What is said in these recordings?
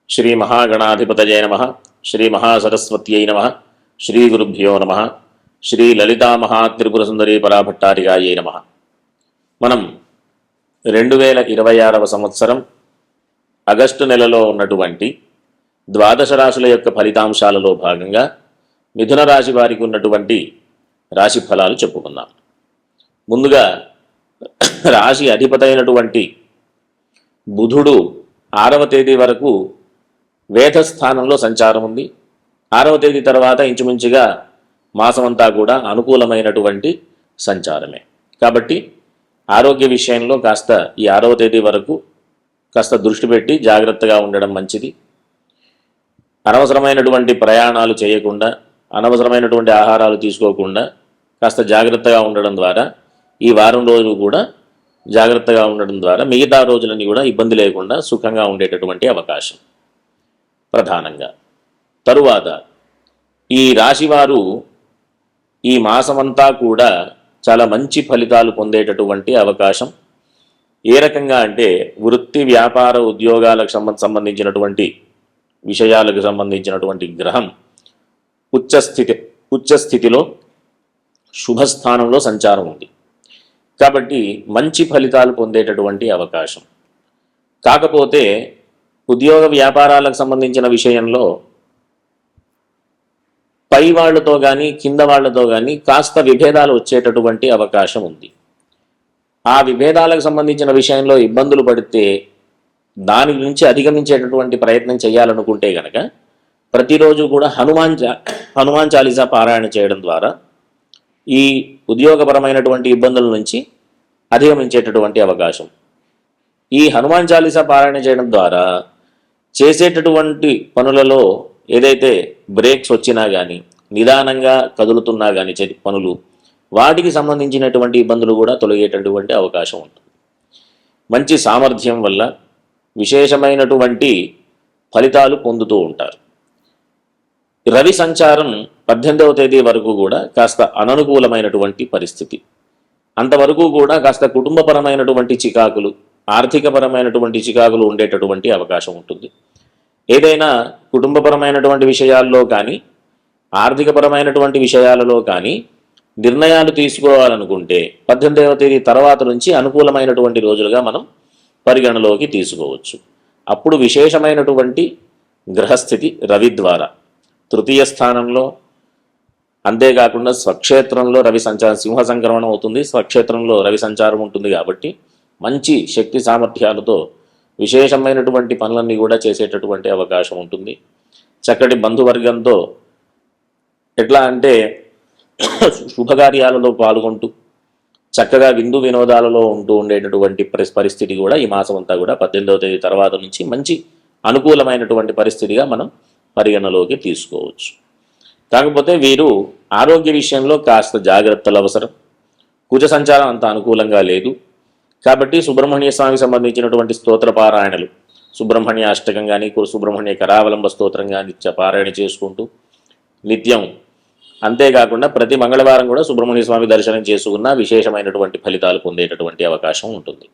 శ్రీ మహాగణాధిపతయే నమః. శ్రీ మహాసరస్వత్యై నమః. శ్రీ గురుభ్యో నమః. శ్రీ లలితా మహాత్రిపుర సుందరీ పరాభట్టారికాయై నమః. మనం 2026వ సంవత్సరం ఆగస్టు నెలలో ఉన్నటువంటి ద్వాదశ రాశుల యొక్క ఫలితాంశాలలో భాగంగా మిథున రాశి వారికి ఉన్నటువంటి రాశి ఫలాలు చెప్పుకుందాం. ముందుగా రాశి అధిపతి అయినటువంటి బుధుడు 6వ తేదీ వరకు వేధస్థానంలో సంచారం ఉంది. 6వ తేదీ తర్వాత ఇంచుమించుగా మాసమంతా కూడా అనుకూలమైనటువంటి సంచారమే. కాబట్టి ఆరోగ్య విషయంలో కాస్త ఈ 6వ తేదీ వరకు కాస్త దృష్టి పెట్టి జాగ్రత్తగా ఉండడం మంచిది. అనవసరమైనటువంటి ప్రయాణాలు చేయకుండా, అనవసరమైనటువంటి ఆహారాలు తీసుకోకుండా కాస్త జాగ్రత్తగా ఉండడం ద్వారా ఈ వారం రోజులు కూడా జాగ్రత్తగా ఉండడం ద్వారా మిగతా రోజులన్నీ కూడా ఇబ్బంది లేకుండా సుఖంగా ఉండేటటువంటి అవకాశం ప్రధానంగా. తరువాత ఈ రాశివారు ఈ మాసమంతా కూడా చాలా మంచి ఫలితాలు పొందేటటువంటి అవకాశం. ఏ రకంగా అంటే వృత్తి, వ్యాపార, ఉద్యోగాలకు సంబంధించినటువంటి విషయాలకు సంబంధించినటువంటి గ్రహం ఉచ్చస్థితిలో శుభస్థానంలో సంచారం ఉంది. కాబట్టి మంచి ఫలితాలు పొందేటటువంటి అవకాశం. కాకపోతే ఉద్యోగ వ్యాపారాలకు సంబంధించిన విషయంలో పై వాళ్లతో కానీ కింద వాళ్లతో కానీ కాస్త విభేదాలు వచ్చేటటువంటి అవకాశం ఉంది. ఆ విభేదాలకు సంబంధించిన విషయంలో ఇబ్బందులు పడితే దాని నుంచి అధిగమించేటటువంటి ప్రయత్నం చేయాలనుకుంటే గనక ప్రతిరోజు కూడా హనుమాన్ చాలీసా పారాయణ చేయడం ద్వారా ఈ ఉద్యోగపరమైనటువంటి ఇబ్బందుల నుంచి అధిగమించేటటువంటి అవకాశం. ఈ హనుమాన్ చాలీసా పారాయణ చేయడం ద్వారా చేసేటటువంటి పనులలో ఏదైతే బ్రేక్స్ వచ్చినా కానీ, నిదానంగా కదులుతున్నా కానీ పనులు, వాటికి సంబంధించినటువంటి ఇబ్బందులు కూడా తొలగేటటువంటి అవకాశం ఉంటుంది. మంచి సామర్థ్యం వల్ల విశేషమైనటువంటి ఫలితాలు పొందుతూ ఉంటారు. రవి సంచారం 18వ తేదీ వరకు కూడా కాస్త అననుకూలమైనటువంటి పరిస్థితి. అంతవరకు కూడా కాస్త కుటుంబపరమైనటువంటి చికాకులు, ఆర్థికపరమైనటువంటి చికాకులు ఉండేటటువంటి అవకాశం ఉంటుంది. ఏదైనా కుటుంబపరమైనటువంటి విషయాల్లో కానీ, ఆర్థికపరమైనటువంటి విషయాలలో కానీ నిర్ణయాలు తీసుకోవాలనుకుంటే 18వ తేదీ తర్వాత నుంచి అనుకూలమైనటువంటి రోజులుగా మనం పరిగణలోకి తీసుకోవచ్చు. అప్పుడు విశేషమైనటువంటి గ్రహస్థితి రవి ద్వారా తృతీయ స్థానంలో, అంతేకాకుండా స్వక్షేత్రంలో రవి సంచారం, సింహ సంక్రమణం అవుతుంది, స్వక్షేత్రంలో రవి సంచారం ఉంటుంది. కాబట్టి మంచి శక్తి సామర్థ్యాలతో విశేషమైనటువంటి పనులన్నీ కూడా చేసేటటువంటి అవకాశం ఉంటుంది. చక్కటి బంధువర్గంతో ఎట్లా అంటే శుభకార్యాలలో పాల్గొంటూ చక్కగా విందు వినోదాలలో ఉంటూ ఉండేటటువంటి పరిస్థితి కూడా ఈ మాసం అంతా కూడా 18వ తేదీ తర్వాత నుంచి మంచి అనుకూలమైనటువంటి పరిస్థితిగా మనం పరిగణలోకి తీసుకోవచ్చు. కాకపోతే వీరు ఆరోగ్య విషయంలో కాస్త జాగ్రత్తలు అవసరం. కుజ సంచారం అంత అనుకూలంగా లేదు. కాబట్టి సుబ్రహ్మణ్య స్వామికి సంబంధించినటువంటి స్తోత్ర పారాయణలు, సుబ్రహ్మణ్య అష్టకం కానీ, సుబ్రహ్మణ్య కరావలంబ స్తోత్రం కానీ పారాయణ చేసుకుంటూ నిత్యం, అంతేకాకుండా ప్రతి మంగళవారం కూడా సుబ్రహ్మణ్య స్వామి దర్శనం చేసుకున్న విశేషమైనటువంటి ఫలితాలు పొందేటటువంటి అవకాశం ఉంటుంది.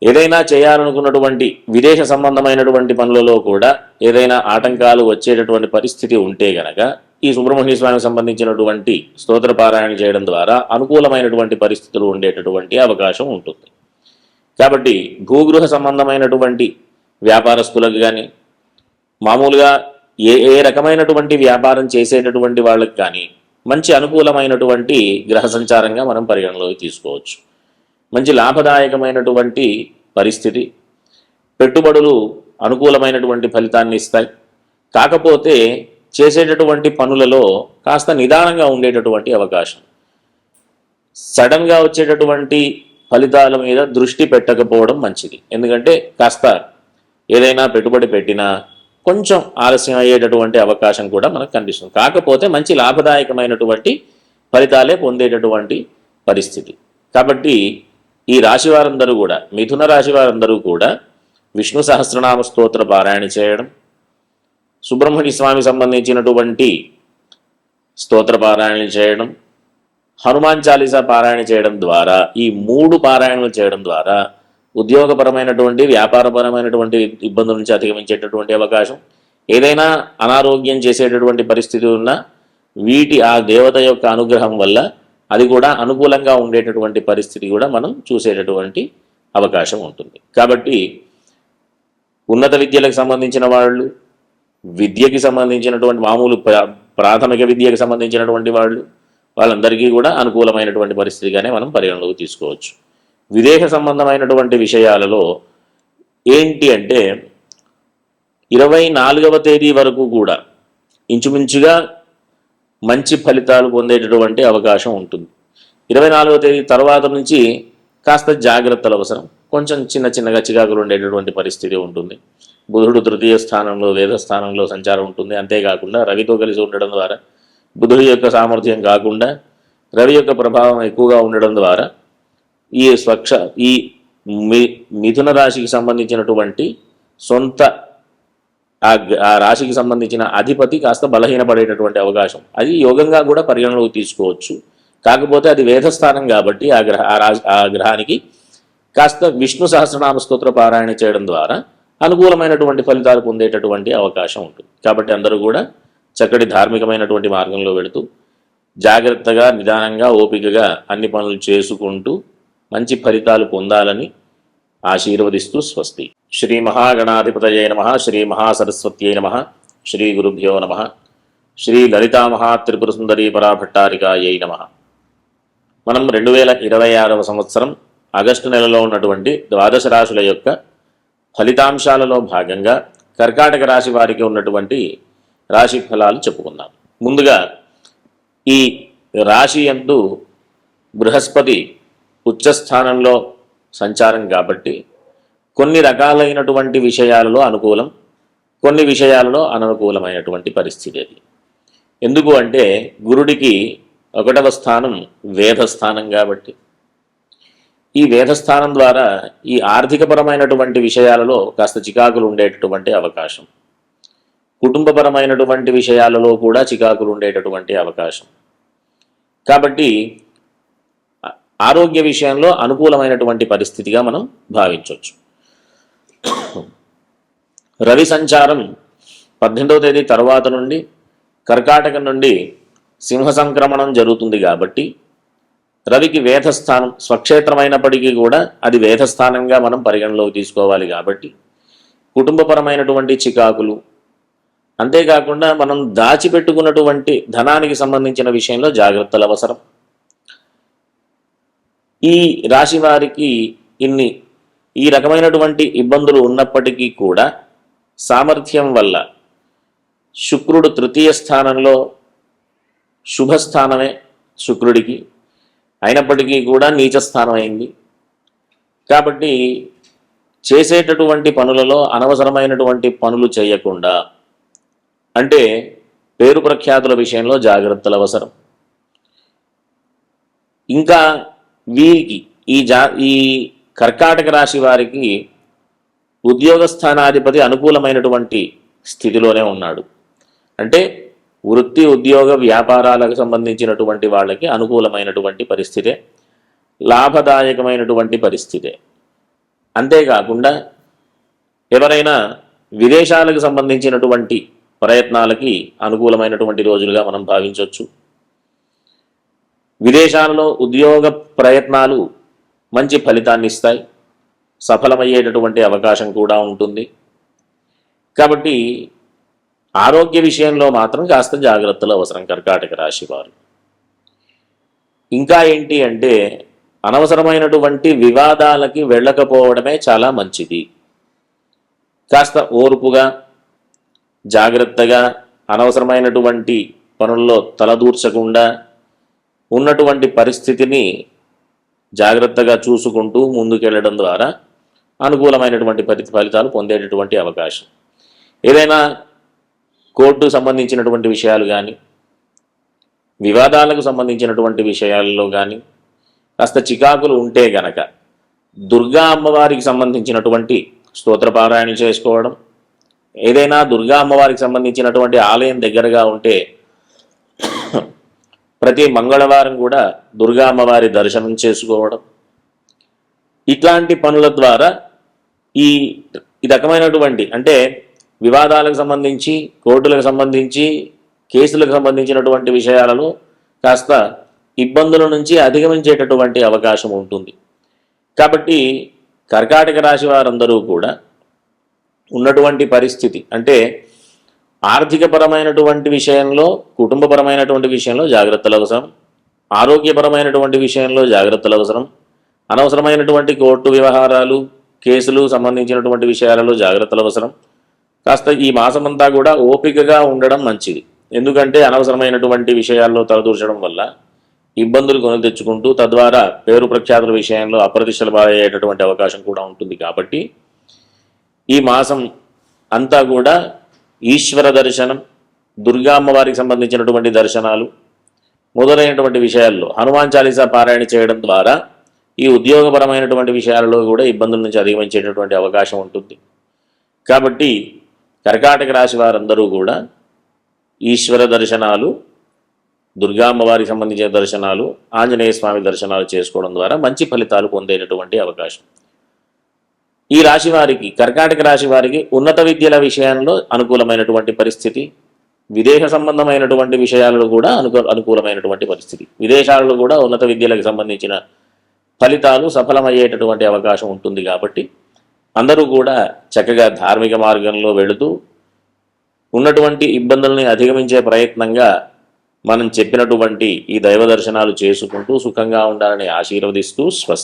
ఏదైనా చేయాలనుకున్నటువంటి విదేశ సంబంధమైనటువంటి పనులలో కూడా ఏదైనా ఆటంకాలు వచ్చేటటువంటి పరిస్థితి ఉంటే గనక ఈ సుబ్రహ్మణ్య స్వామికి సంబంధించినటువంటి స్తోత్ర పారాయణ చేయడం ద్వారా అనుకూలమైనటువంటి పరిస్థితులు ఉండేటటువంటి అవకాశం ఉంటుంది. కాబట్టి భూగృహ సంబంధమైనటువంటి వ్యాపారస్తులకు కానీ, మామూలుగా ఏ రకమైనటువంటి వ్యాపారం చేసేటటువంటి వాళ్ళకి కానీ మంచి అనుకూలమైనటువంటి గ్రహ సంచారంగా మనం పరిగణలోకి తీసుకోవచ్చు. మంచి లాభదాయకమైనటువంటి పరిస్థితి, పెట్టుబడులు అనుకూలమైనటువంటి ఫలితాన్ని ఇస్తాయి. కాకపోతే చేసేటటువంటి పనులలో కాస్త నిదానంగా ఉండేటటువంటి అవకాశం. సడన్గా వచ్చేటటువంటి ఫలితాల మీద దృష్టి పెట్టకపోవడం మంచిది. ఎందుకంటే కాస్త ఏదైనా పెట్టుబడి పెట్టినా కొంచెం ఆలస్యం అయ్యేటటువంటి అవకాశం కూడా మనకు కనిపిస్తుంది. కాకపోతే మంచి లాభదాయకమైనటువంటి ఫలితాలే పొందేటటువంటి పరిస్థితి. కాబట్టి ఈ రాశి వారందరూ కూడా, మిథున రాశి వారందరూ కూడా విష్ణు సహస్రనామ స్తోత్ర పారాయణ చేయడం, సుబ్రహ్మణ్య స్వామి సంబంధించినటువంటి స్తోత్ర పారాయణ చేయడం, హనుమాన్ చాలీసా పారాయణ చేయడం ద్వారా, ఈ 3 పారాయణలు చేయడం ద్వారా ఉద్యోగపరమైనటువంటి వ్యాపారపరమైనటువంటి ఇబ్బందుల నుంచి అధిగమించేటటువంటి అవకాశం, ఏదైనా అనారోగ్యం చేసేటటువంటి పరిస్థితి ఉన్నా వీటి ఆ దేవత యొక్క అనుగ్రహం వల్ల అది కూడా అనుకూలంగా ఉండేటటువంటి పరిస్థితి కూడా మనం చూసేటటువంటి అవకాశం ఉంటుంది. కాబట్టి ఉన్నత విద్యలకు సంబంధించిన వాళ్ళు, విద్యకి సంబంధించినటువంటి మామూలు ప్రాథమిక విద్యకు సంబంధించినటువంటి వాళ్ళందరికీ కూడా అనుకూలమైనటువంటి పరిస్థితిగానే మనం పరిగణలోకి తీసుకోవచ్చు. విదేశ సంబంధమైనటువంటి విషయాలలో ఏంటి అంటే 24వ తేదీ వరకు కూడా ఇంచుమించుగా మంచి ఫలితాలు పొందేటటువంటి అవకాశం ఉంటుంది. 24వ తేదీ తర్వాత నుంచి కాస్త జాగ్రత్తలు అవసరం, కొంచెం చిన్నగా చికాకులు ఉండేటటువంటి పరిస్థితి ఉంటుంది. బుధుడు తృతీయ స్థానంలో వేదస్థానంలో సంచారం ఉంటుంది. అంతేకాకుండా రవితో కలిసి ఉండడం ద్వారా బుధుడి యొక్క సామర్థ్యం కాకుండా రవి యొక్క ప్రభావం ఎక్కువగా ఉండడం ద్వారా ఈ మిథున రాశికి సంబంధించినటువంటి సొంత ఆ రాశికి సంబంధించిన అధిపతి కాస్త బలహీనపడేటటువంటి అవకాశం, అది యోగంగా కూడా పరిగణలోకి తీసుకోవచ్చు. కాకపోతే అది వేదస్థానం కాబట్టి ఆ గ్రహానికి కాస్త విష్ణు సహస్రనామ స్తోత్ర పారాయణ చేయడం ద్వారా అనుకూలమైనటువంటి ఫలితాలు పొందేటటువంటి అవకాశం ఉంటుంది. కాబట్టి అందరూ కూడా చక్కటి ధార్మికమైనటువంటి మార్గంలో వెళుతూ జాగ్రత్తగా నిదానంగా ఓపికగా అన్ని పనులు చేసుకుంటూ మంచి ఫలితాలు పొందాలని ఆశీర్వదిస్తూ స్వస్తి. శ్రీ మహాగణాధిపతయే నమః, శ్రీ మహాసరస్వత్యై నమః, శ్రీ గురుభ్యో నమః, శ్రీ లలితా మహాత్రిపుర సుందరీ పరాభట్టారికాయై నమః. మనం 2026వ సంవత్సరం ఆగస్టు నెలలో ఉన్నటువంటి ద్వాదశ రాశుల యొక్క ఫలితాంశాలలో భాగంగా కర్కాటక రాశి వారికి ఉన్నటువంటి రాశి ఫలాలు చెప్పుకుందాం. ముందుగా ఈ రాశి యందు బృహస్పతి ఉచ్చస్థానంలో సంచారం కాబట్టి కొన్ని రకాలైనటువంటి విషయాలలో అనుకూలం, కొన్ని విషయాలలో అననుకూలమైనటువంటి పరిస్థితి అది. ఎందుకు అంటే గురుడికి 1వ స్థానం వేదస్థానం కాబట్టి ఈ వేదస్థానం ద్వారా ఈ ఆర్థికపరమైనటువంటి విషయాలలో కాస్త చికాకులు ఉండేటటువంటి అవకాశం, కుటుంబపరమైనటువంటి విషయాలలో కూడా చికాకులు ఉండేటటువంటి అవకాశం. కాబట్టి ఆరోగ్య విషయంలో అనుకూలమైనటువంటి పరిస్థితిగా మనం భావించవచ్చు. రవి సంచారం 18వ తేదీ తర్వాత నుండి కర్కాటకం నుండి సింహ సంక్రమణం జరుగుతుంది కాబట్టి రవికి వేదస్థానం స్వక్షేత్రమైనప్పటికీ కూడా అది వేదస్థానంగా మనం పరిగణలోకి తీసుకోవాలి. కాబట్టి కుటుంబపరమైనటువంటి చికాకులు, అంతేకాకుండా మనం దాచిపెట్టుకున్నటువంటి ధనానికి సంబంధించిన విషయంలో జాగ్రత్తలు అవసరం. ఈ రాశి వారికి ఈ రకమైనటువంటి ఇబ్బందులు ఉన్నప్పటికీ కూడా సామర్థ్యం వల్ల శుక్రుడు తృతీయ స్థానంలో శుభస్థానమే శుక్రుడికి, అయినప్పటికీ కూడా నీచస్థానం అయింది. కాబట్టి చేసేటటువంటి పనులలో అనవసరమైనటువంటి పనులు చేయకుండా, అంటే పేరు ప్రఖ్యాతుల విషయంలో జాగ్రత్తలు అవసరం. ఇంకా వీరికి ఈ కర్కాటక రాశి వారికి ఉద్యోగ స్థానాధిపతి అనుకూలమైనటువంటి స్థితిలోనే ఉన్నాడు. అంటే వృత్తి ఉద్యోగ వ్యాపారాలకు సంబంధించినటువంటి వాళ్ళకి అనుకూలమైనటువంటి పరిస్థితే, లాభదాయకమైనటువంటి పరిస్థితే. అంతేకాకుండా ఎవరైనా విదేశాలకు సంబంధించినటువంటి ప్రయత్నాలకి అనుకూలమైనటువంటి రోజులుగా మనం భావించవచ్చు. విదేశాలలో ఉద్యోగ ప్రయత్నాలు మంచి ఫలితాన్ని ఇస్తాయి, సఫలమయ్యేటటువంటి అవకాశం కూడా ఉంటుంది. కాబట్టి ఆరోగ్య విషయంలో మాత్రం కాస్త జాగ్రత్తలు అవసరం కర్కాటక రాశి వారు. ఇంకా ఏంటి అంటే అనవసరమైనటువంటి వివాదాలకి వెళ్ళకపోవడమే చాలా మంచిది. కాస్త ఓర్పుగా జాగ్రత్తగా అనవసరమైనటువంటి పనుల్లో తలదూర్చకుండా ఉన్నటువంటి పరిస్థితిని జాగ్రత్తగా చూసుకుంటూ ముందుకెళ్ళడం ద్వారా అనుకూలమైనటువంటి ఫలితాలు పొందేటటువంటి అవకాశం. ఏదైనా కోర్టుకు సంబంధించినటువంటి విషయాలు కానీ, వివాదాలకు సంబంధించినటువంటి విషయాల్లో కానీ కాస్త చికాకులు ఉంటే గనక దుర్గా అమ్మవారికి సంబంధించినటువంటి స్తోత్రపారాయణ చేసుకోవడం, ఏదైనా దుర్గా అమ్మవారికి సంబంధించినటువంటి ఆలయం దగ్గరగా ఉంటే ప్రతి మంగళవారం కూడా దుర్గా అమ్మవారి దర్శనం చేసుకోవడం, ఇట్లాంటి పనుల ద్వారా ఈ ఈ రకమైనటువంటి అంటే వివాదాలకు సంబంధించి, కోర్టులకు సంబంధించి, కేసులకు సంబంధించినటువంటి విషయాలలో కాస్త ఇబ్బందుల నుంచి అధిగమించేటటువంటి అవకాశం ఉంటుంది. కాబట్టి కర్కాటక రాశి వారందరూ కూడా ఉన్నటువంటి పరిస్థితి అంటే ఆర్థికపరమైనటువంటి విషయంలో, కుటుంబపరమైనటువంటి విషయంలో జాగ్రత్తలు అవసరం, ఆరోగ్యపరమైనటువంటి విషయంలో జాగ్రత్తలు అవసరం, అనవసరమైనటువంటి కోర్టు వ్యవహారాలు, కేసులు సంబంధించినటువంటి విషయాలలో జాగ్రత్తలు అవసరం. కాస్త ఈ మాసమంతా కూడా ఓపికగా ఉండడం మంచిది. ఎందుకంటే అనవసరమైనటువంటి విషయాల్లో తలదూర్చడం వల్ల ఇబ్బందులు కొని తెచ్చుకుంటూ తద్వారా పేరు ప్రఖ్యాతుల విషయంలో అప్రతిష్టలు బాధయ్యేటటువంటి అవకాశం కూడా ఉంటుంది. కాబట్టి ఈ మాసం అంతా కూడా ఈశ్వర దర్శనం, దుర్గా అమ్మవారికి సంబంధించినటువంటి దర్శనాలు మొదలైనటువంటి విషయాల్లో హనుమాన్ చాలీసా పారాయణ చేయడం ద్వారా ఈ ఉద్యోగపరమైనటువంటి విషయాలలో కూడా ఇబ్బందుల నుంచి అధిగమించేటటువంటి అవకాశం ఉంటుంది. కాబట్టి కర్కాటక రాశి వారందరూ కూడా ఈశ్వర దర్శనాలు, దుర్గా అమ్మవారికి సంబంధించిన దర్శనాలు, ఆంజనేయ స్వామి దర్శనాలు చేసుకోవడం ద్వారా మంచి ఫలితాలు పొందేటటువంటి అవకాశం. ఈ రాశి వారికి, కర్కాటక రాశి వారికి ఉన్నత విద్యల విషయంలో అనుకూలమైనటువంటి పరిస్థితి, విదేశ సంబంధమైనటువంటి విషయాలలో కూడా అనుకూలమైనటువంటి పరిస్థితి. విదేశాలలో కూడా ఉన్నత విద్యలకు సంబంధించిన ఫలితాలు సఫలమయ్యేటటువంటి అవకాశం ఉంటుంది. కాబట్టి అందరూ కూడా చక్కగా ధార్మిక మార్గంలో వెళుతూ ఉన్నటువంటి ఇబ్బందుల్ని అధిగమించే ప్రయత్నంగా మనం చెప్పినటువంటి ఈ దైవ దర్శనాలు చేసుకుంటూ సుఖంగా ఉండాలని ఆశీర్వదిస్తూ స్వస్తి.